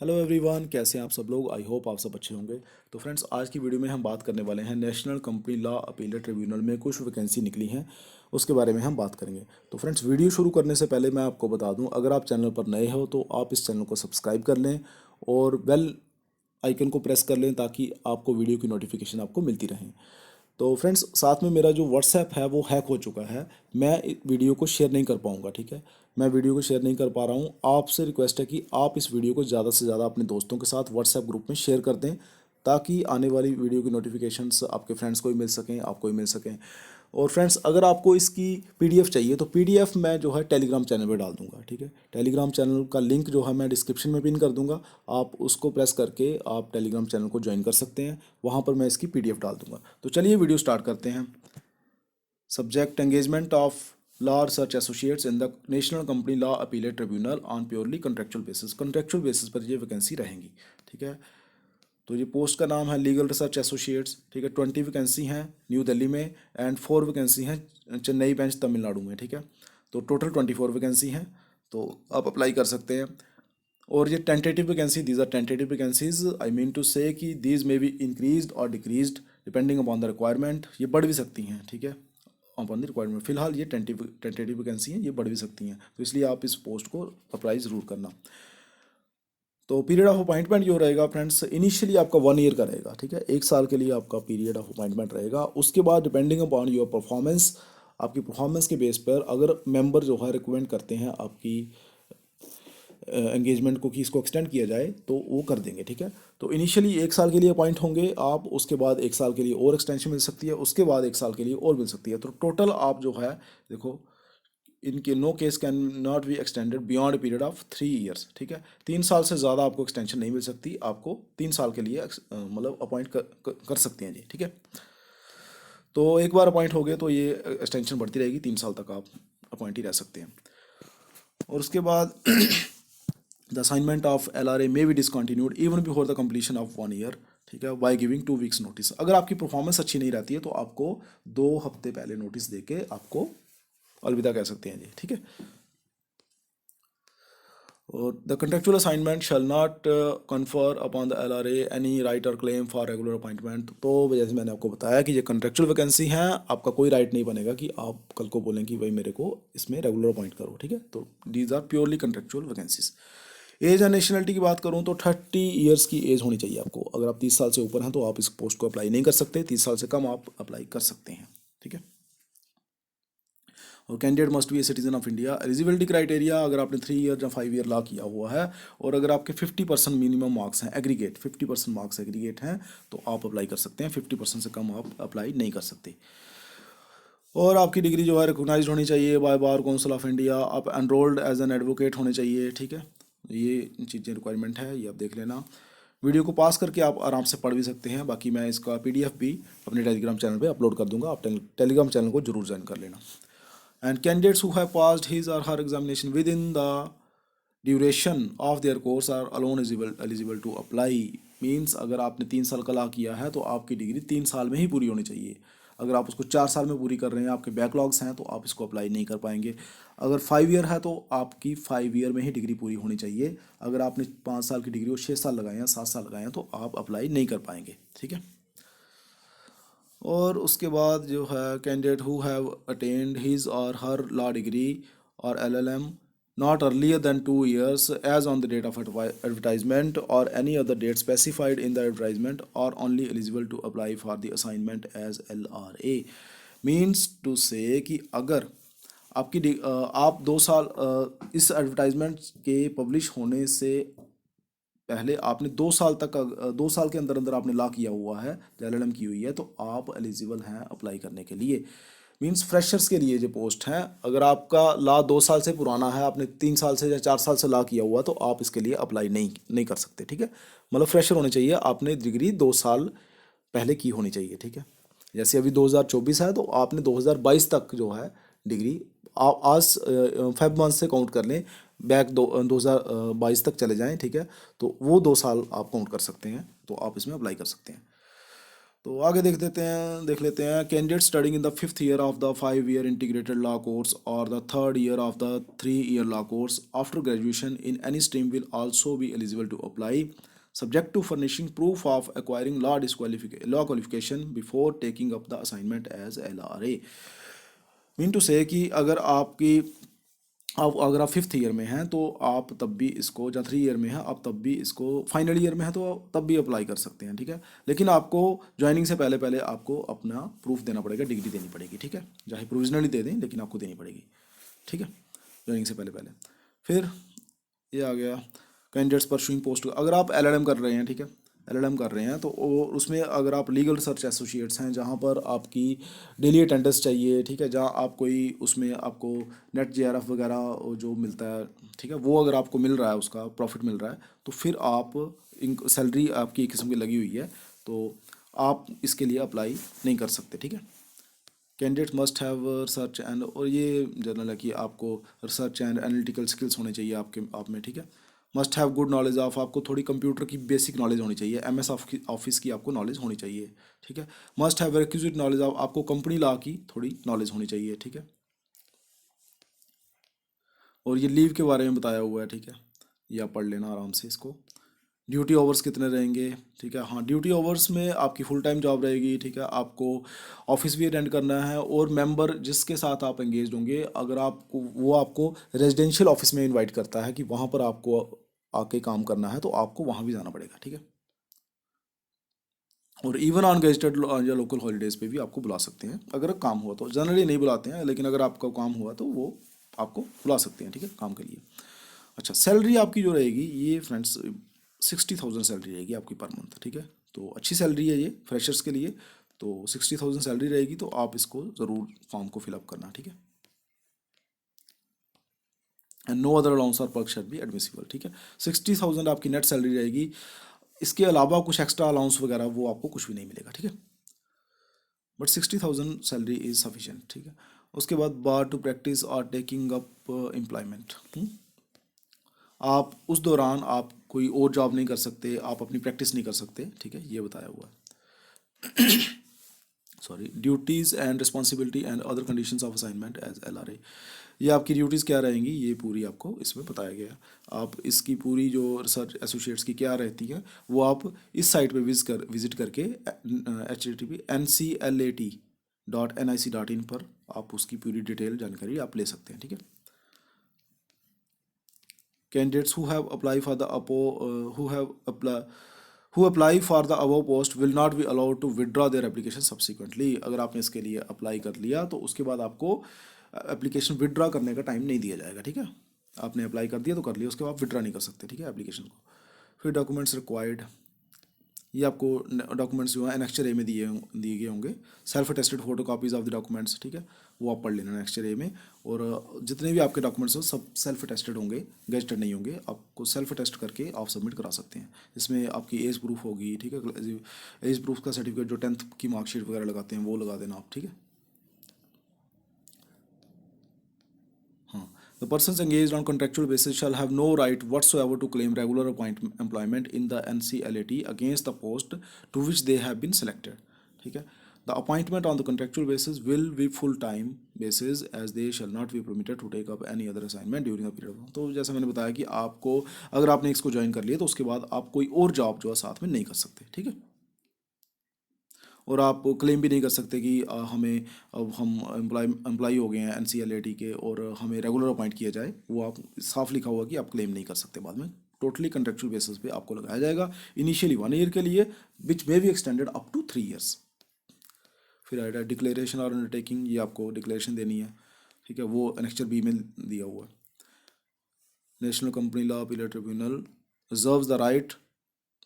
Hello everyone, कैसे हैं आप सब लोग। आई होप आप सब अच्छे होंगे। तो फ्रेंड्स, आज की वीडियो में हम बात करने वाले हैं national company law appellate tribunal में कुछ वैकेंसी निकली हैं, उसके बारे में हम बात करेंगे। तो फ्रेंड्स, वीडियो शुरू करने से पहले मैं आपको बता दूं, अगर आप चैनल पर नए हो तो आप इस चैनल को सब्सक्राइब कर लें और बेल आइकन को प्रेस कर लें ताकि आपको वीडियो की नोटिफिकेशन आपको मिलती रहे। तो फ्रेंड्स, साथ में मेरा जो व्हाट्सएप है वो हैक हो चुका है। मैं वीडियो को शेयर नहीं कर पाऊंगा, ठीक है। मैं वीडियो को शेयर नहीं कर पा रहा हूँ। आपसे रिक्वेस्ट है कि आप इस वीडियो को ज़्यादा से ज़्यादा अपने दोस्तों के साथ व्हाट्सएप ग्रुप में शेयर कर दें ताकि आने वाली वीडियो की नोटिफिकेशंस आपके फ्रेंड्स को भी मिल सकें, आपको भी मिल सकें। और फ्रेंड्स, अगर आपको इसकी पीडीएफ चाहिए तो पीडीएफ मैं जो है टेलीग्राम चैनल पे डाल दूंगा, ठीक है। टेलीग्राम चैनल का लिंक जो है मैं डिस्क्रिप्शन में पिन कर दूंगा। आप उसको प्रेस करके आप टेलीग्राम चैनल को ज्वाइन कर सकते हैं। वहाँ पर मैं इसकी पीडीएफ डाल दूंगा। तो चलिए वीडियो स्टार्ट करते हैं। Subject: engagement of law research associates in the national company law appellate tribunal on purely contractual basis. Contractual basis पर ये वैकेंसी रहेंगी, ठीक है। तो ये पोस्ट का नाम है लीगल रिसर्च एसोसिएट्स, ठीक है। 20 वैकेंसी हैं न्यू दिल्ली में एंड 4 वैकेंसी हैं चेन्नई बेंच तमिलनाडु में, ठीक है। तो टोटल 24 वैकेंसी हैं। तो आप अप्लाई कर सकते हैं। और ये tentative vacancy, these are tentative vacancies, I mean to say कि दीज मे बी इंक्रीज्ड और decreased depending upon the requirement. ये बढ़ भी सकती हैं, ठीक है, अपॉन द रिक्वायरमेंट। फिलहाल ये टेंटेटिव वैकेंसी हैं, ये बढ़ भी सकती हैं। तो इसलिए आप इस पोस्ट को अप्लाई ज़रूर करना। तो पीरियड ऑफ अपॉइंटमेंट जो रहेगा फ्रेंड्स, इनिशियली आपका 1 ईयर का रहेगा, ठीक है। 1 साल के लिए आपका पीरियड ऑफ अपॉइंटमेंट रहेगा। उसके बाद डिपेंडिंग अपॉन योर परफॉर्मेंस, आपकी परफॉर्मेंस के बेस पर अगर मेंबर जो है रिकमेंड करते हैं आपकी एंगेजमेंट को कि इसको एक्सटेंड किया जाए तो वो कर देंगे, ठीक है। तो इनिशियली 1 साल के लिए अपॉइंट होंगे आप, उसके बाद 1 साल के लिए और एक्सटेंशन मिल सकती है, उसके बाद 1 साल के लिए और मिल सकती है। तो टोटल आप जो है, देखो, इनके no case can not be extended beyond a period of 3 years, ठीक है। 3 साल से ज़्यादा आपको एक्सटेंशन नहीं मिल सकती। आपको 3 साल के लिए मतलब अपॉइंट कर सकते हैं जी, ठीक है। तो एक बार अपॉइंट हो गए तो ये एक्सटेंशन बढ़ती रहेगी, 3 साल तक आप अपॉइंट ही रह सकते हैं। और उसके बाद the assignment of LRA may be discontinued even before the completion of 1 year, ठीक है, बाय गिविंग 2 वीक्स नोटिस। अगर आपकी परफॉर्मेंस अच्छी नहीं रहती है तो आपको 2 हफ्ते पहले नोटिस देके आपको अलविदा कह सकते हैं जी, ठीक है। और the contractual assignment shall not confer upon the LRA any right और क्लेम फॉर रेगुलर अपॉइंटमेंट। तो जैसे मैंने आपको बताया कि ये कंट्रेक्चुअल वैकेंसी है, आपका कोई राइट नहीं बनेगा कि आप कल को बोलें कि भाई मेरे को इसमें रेगुलर अपॉइंट करो, ठीक है। तो these are purely contractual vacancies. Age and nationality की बात करूँ तो 30 ईयर्स की एज होनी चाहिए आपको। अगर आप 30 साल से ऊपर हैं तो आप इस पोस्ट को अप्लाई नहीं कर सकते। 30 साल से कम आप अप्लाई कर सकते हैं, ठीक है। और candidate must be a citizen of India. Eligibility criteria, अगर आपने 3 ईयर या 5 ईयर लॉ किया हुआ है और अगर आपके 50% मिनिमम मार्क्स हैं एग्रीगेट, 50% मार्क्स एग्रीगेट हैं तो आप अप्लाई कर सकते हैं। 50% से कम आप अप्लाई नहीं कर सकते। और आपकी डिग्री जो है रिकॉग्नाइज्ड होनी चाहिए by bar council of India. आप एनरोल्ड एज एन एडवोकेट होने चाहिए, ठीक है। ये चीज़ें रिक्वायरमेंट है, ये आप देख लेना। वीडियो को पास करके आप आराम से पढ़ भी सकते हैं। बाकी मैं इसका PDF भी अपने टेलीग्राम चैनल पे अपलोड कर दूंगा। आप टेलीग्राम चैनल को जरूर ज्वाइन कर लेना। And candidates who have passed his or her examination within the duration of their course are alone eligible to apply। Means अगर आपने 3 साल का लॉ किया है तो आपकी डिग्री 3 साल में ही पूरी होनी चाहिए। अगर आप उसको 4 साल में पूरी कर रहे हैं, आपके बैकलॉग्स हैं, तो आप इसको अप्लाई नहीं कर पाएंगे। अगर 5 ईयर है तो आपकी 5 ईयर में ही डिग्री पूरी होनी चाहिए। अगर आपने 5 साल की डिग्री को 6 साल लगाए हैं, 7 साल लगाए हैं, तो आप अप्लाई नहीं कर पाएंगे, ठीक है। और उसके बाद जो है candidate who have attend his or her law degree or LLM not earlier than 2 years as on the date of advertisement or any other date specified in the advertisement or only eligible to apply for the assignment as LRA। Means to say कि अगर आप 2 साल इस advertisement के publish होने से पहले आपने 2 साल तक 2 साल के अंदर अंदर आपने लॉ किया हुआ है, LLM की हुई है, तो आप एलिजिबल हैं अप्लाई करने के लिए। मींस फ्रेशर्स के लिए जो पोस्ट हैं, अगर आपका लॉ 2 साल से पुराना है, आपने 3 साल से या 4 साल से लॉ किया हुआ, तो आप इसके लिए अप्लाई नहीं कर सकते, ठीक है। मतलब फ्रेशर होने चाहिए, आपने डिग्री 2 साल पहले की होनी चाहिए, ठीक है। जैसे अभी 2024 है तो आपने 2022 तक जो है डिग्री, आप आज फेब मंथ से काउंट कर लें, बैक 2022 तक चले जाएं, ठीक है। तो वो 2 साल आप काउंट कर सकते हैं, तो आप इसमें अप्लाई कर सकते हैं। तो आगे देख लेते हैं candidate studying in the 5th year of the 5 year integrated law course और the 3rd year of the 3 year law course after graduation in any stream will also be eligible to apply subject to furnishing proof of acquiring law qualification before taking up the assignment as LRA. Mean to say कि अगर आप 5th year में हैं तो आप तब भी इसको, या 3 ईयर में हैं आप तब भी इसको, फाइनल ईयर में है तो तब भी अप्लाई कर सकते हैं, ठीक है। लेकिन आपको ज्वाइनिंग से पहले पहले आपको अपना प्रूफ देना पड़ेगा, डिग्री देनी पड़ेगी, ठीक है। चाहे प्रोविजनली दे दें लेकिन आपको देनी पड़ेगी, ठीक है, ज्वाइनिंग से पहले पहले। फिर ये आ गया कैंडिडेट्स परस्यूइंग पोस्ट। अगर आप LLM कर रहे हैं, ठीक है, LLM कर रहे हैं तो उसमें अगर आप लीगल रिसर्च एसोसिएट्स हैं जहाँ पर आपकी डेली अटेंडेंस चाहिए, ठीक है, जहाँ आप कोई उसमें आपको नेट JRF वगैरह जो मिलता है, ठीक है, वो अगर आपको मिल रहा है, उसका प्रॉफिट मिल रहा है, तो फिर आप सैलरी आपकी एक किस्म की लगी हुई है तो आप इसके लिए अप्लाई नहीं कर सकते, ठीक है। Candidate must have research and, और ये जनरल है कि आपको रिसर्च एंड एनालिटिकल स्किल्स होने चाहिए आप में, ठीक है। Must have good knowledge of, आपको थोड़ी कंप्यूटर की बेसिक नॉलेज होनी चाहिए, MS ऑफिस की आपको नॉलेज होनी चाहिए, ठीक है। Must have requisite knowledge of, आपको कंपनी लॉ की थोड़ी नॉलेज होनी चाहिए, ठीक है। और ये लीव के बारे में बताया हुआ है, ठीक है, ये आप पढ़ लेना आराम से इसको। ड्यूटी आवर्स कितने रहेंगे, ठीक है। हाँ, ड्यूटी आवर्स में आपकी फुल टाइम जॉब रहेगी, ठीक है, आपको ऑफिस भी अटेंड करना है, और मेंबर जिसके साथ आप एंगेज होंगे, अगर आपको वो आपको रेजिडेंशियल ऑफिस में इनवाइट करता है कि वहाँ पर आपको आके काम करना है तो आपको वहाँ भी जाना पड़ेगा, ठीक है। और इवन ऑन गेस्टेड या लोकल हॉलीडेज पे भी आपको बुला सकते हैं अगर काम हुआ तो। जनरली नहीं बुलाते हैं, लेकिन अगर आपका काम हुआ तो वो आपको बुला सकते हैं, ठीक है, काम के लिए। अच्छा, सैलरी आपकी जो रहेगी ये फ्रेंड्स 60,000 सैलरी रहेगी आपकी पर मंथ, ठीक है। तो अच्छी सैलरी है ये फ्रेशर्स के लिए, तो 60,000 सैलरी रहेगी, तो आप इसको ज़रूर फॉर्म को फिलअप करना, ठीक है। एंड नो अदर अलाउंस और पर्क शैल बी एडमिसिबल, ठीक है। 60,000 आपकी नेट सैलरी रहेगी, इसके अलावा कुछ एक्स्ट्रा अलाउंस वगैरह वो आपको कुछ भी नहीं मिलेगा, ठीक है। बट 60,000 सैलरी इज सफिशिएंट, ठीक है। उसके बाद बार टू प्रैक्टिस और टेकिंग अप एम्प्लॉयमेंट, आप उस दौरान आप कोई और जॉब नहीं कर सकते, आप अपनी प्रैक्टिस नहीं कर सकते, ठीक है, ये बताया हुआ है। Sorry, duties and responsibility and other conditions of assignment as LRA। ये आपकी ड्यूटीज़ क्या रहेंगी ये पूरी आपको इसमें बताया गया है। आप इसकी पूरी जो रिसर्च एसोसिएट्स की क्या रहती है वो आप इस साइट पे विजिट करके http://nclat.nic.in पर आप उसकी पूरी डिटेल जानकारी आप ले सकते हैं, ठीक है। Candidates who have applied for the who apply for the above post will not be allowed to withdraw their application subsequently। अगर आपने इसके लिए अप्लाई कर लिया तो उसके बाद आपको एप्लीकेशन विड्रॉ करने का टाइम नहीं दिया जाएगा, ठीक है। आपने अप्लाई कर दिया तो कर लिया, उसके बाद विड्रॉ नहीं कर सकते, ठीक है, एप्लीकेशन को। फिर डॉक्यूमेंट्स रिक्वायर्ड, ये आपको डॉक्यूमेंट्स जो है एनेक्चर ए में दिए गए होंगे। Self attested photo copies of the documents, ठीक है, वो आप पढ़ लेना एनेक्चर ए में। और जितने भी आपके डॉक्यूमेंट्स हो सब सेल्फ अटेस्टेड होंगे, गेस्टेड नहीं होंगे। आपको सेल्फ अटेस्ट करके आप सबमिट करा सकते हैं। इसमें आपकी एज प्रूफ होगी, ठीक है, एज प्रूफ का सर्टिफिकेट जो 10th की मार्कशीट वगैरह लगाते हैं वो लगा देना आप, ठीक है। हाँ, the persons engaged on contractual basis shall have no right whatsoever to claim regular employment in the NCLAT against the post to which they have been selected, ठीक है। The appointment on the contractual basis will be full time basis as they shall not be permitted to take up any other assignment during the period of। तो जैसा मैंने बताया कि आपको अगर आपने इसको ज्वाइन कर लिया तो उसके बाद आप कोई और जॉब जो है साथ में नहीं कर सकते, ठीक है। और आप क्लेम भी नहीं कर सकते कि हमें अब हम एम्प्लॉय हो गए हैं NCLAT के और हमें रेगुलर अपॉइंट किया जाए, वो आप साफ लिखा हुआ कि आप क्लेम नहीं कर सकते बाद में। टोटली कंट्रेक्चुअल बेसिस पे आपको लगाया जाएगा इनिशियली 1 ईयर के लिए, which may be extended up to 3 years. फिर आएगा डिक्लेरेशन और अंडरटेकिंग, ये आपको डिक्लेरेशन देनी है, ठीक है, वो एनेक्चर B में दिया हुआ है। National company law appellate tribunal reserves the right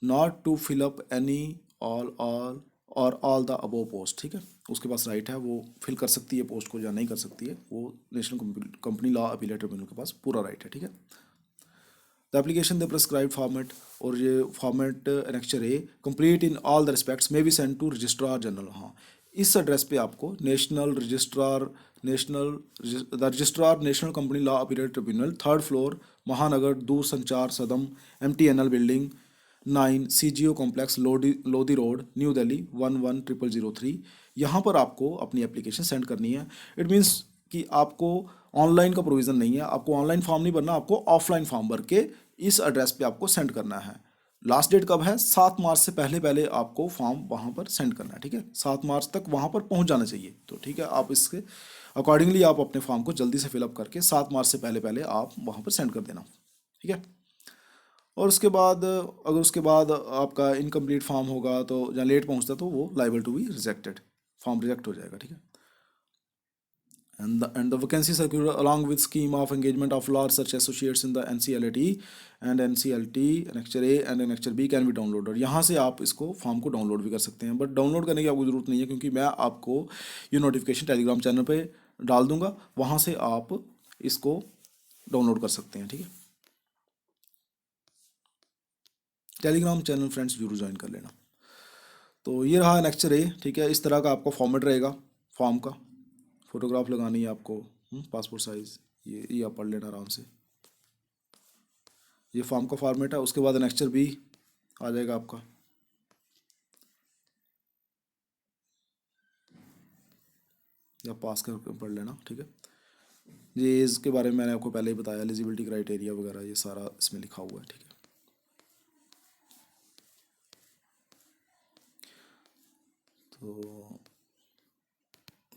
not to fill up any all the above post, ठीक है, उसके पास राइट है, वो फिल कर सकती है पोस्ट को या नहीं कर सकती है, वो national company law appellate tribunal के पास पूरा राइट है, ठीक है। The application the prescribe format, और ये format annexure A complete in all the respects may be send to registrar general. हाँ, इस एड्रेस पे आपको registrar national company law appellate tribunal 3rd floor Mahanagar Doorsanchar Sadan MTNL building 9 CGO complex Lodhi road New Delhi 110003। यहाँ पर आपको अपनी एप्लीकेशन सेंड करनी है। इट मीन्स कि आपको ऑनलाइन का प्रोविज़न नहीं है, आपको ऑनलाइन फॉर्म नहीं भरना, आपको ऑफलाइन फॉर्म भर के इस एड्रेस पे आपको सेंड करना है। लास्ट डेट कब है? 7 मार्च से पहले पहले आपको फॉर्म वहाँ पर सेंड करना है, ठीक है। 7 मार्च तक वहाँ पर पहुँच जाना चाहिए। तो ठीक है, आप इसके अकॉर्डिंगली आप अपने फॉर्म को जल्दी से फिलअप करके 7 मार्च से पहले पहले आप वहाँ पर सेंड कर देना, ठीक है। और उसके बाद अगर उसके बाद आपका इनकम्प्लीट फॉर्म होगा तो या लेट पहुँचता तो वो liable to be rejected, form reject हो जाएगा, ठीक है। And the vacancy circular along with scheme of engagement of large such associates in the NCLT and NCLT Annexure A and Annexure B can be downloaded। यहाँ से आप इसको form को download भी कर सकते हैं, बट डाउनलोड करने की आपको ज़रूरत नहीं है क्योंकि मैं आपको ये नोटिफिकेशन टेलीग्राम चैनल पे डाल दूंगा, वहाँ से आप इसको डाउनलोड कर सकते हैं, ठीक है। टेलीग्राम चैनल फ्रेंड्स जरूर ज्वाइन कर लेना। तो ये रहा Annexure A, ठीक है। इस तरह का आपका फॉर्मेट रहेगा फॉर्म का, फोटोग्राफ लगानी है आपको, पासपोर्ट साइज, ये आप पढ़ लेना आराम से। ये फॉर्म का फॉर्मेट है। उसके बाद Annexure B आ जाएगा आपका, या पास कर पढ़ लेना, ठीक है। ये एज के बारे में मैंने आपको पहले ही बताया, एलिजिबिलिटी क्राइटेरिया वगैरह ये सारा इसमें लिखा हुआ है, ठीक है। तो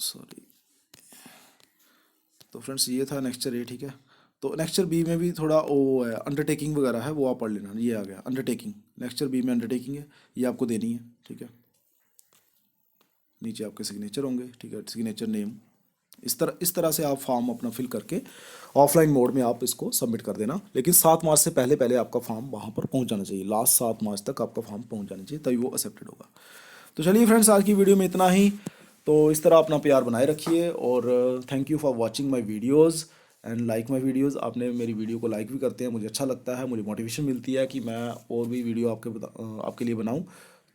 सॉरी, तो फ्रेंड्स ये था Annexure A, ठीक है। तो Annexure B में भी थोड़ा वो है, अंडरटेकिंग वगैरह है, वो आप पढ़ लेना। ये आ गया अंडरटेकिंग, Annexure B में अंडरटेकिंग है, ये आपको देनी है, ठीक है। नीचे आपके सिग्नेचर होंगे, ठीक है, सिग्नेचर नेम। इस तरह से आप फॉर्म अपना फिल करके ऑफलाइन मोड में आप इसको सबमिट कर देना, लेकिन 7 मार्च से पहले पहले आपका फॉर्म वहाँ पर पहुँच जाना चाहिए। लास्ट 7 मार्च तक आपका फॉर्म पहुँच जाना चाहिए, तभी वो एक्सेप्टेड होगा। तो चलिए फ्रेंड्स, आज की वीडियो में इतना ही। तो इस तरह अपना प्यार बनाए रखिए और thank you for watching my videos and like my videos. आपने मेरी वीडियो को लाइक भी करते हैं, मुझे अच्छा लगता है, मुझे मोटिवेशन मिलती है कि मैं और भी वीडियो आपके लिए बनाऊँ।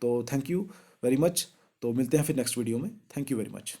तो थैंक यू वेरी मच। तो मिलते हैं फिर नेक्स्ट वीडियो में। Thank you very much.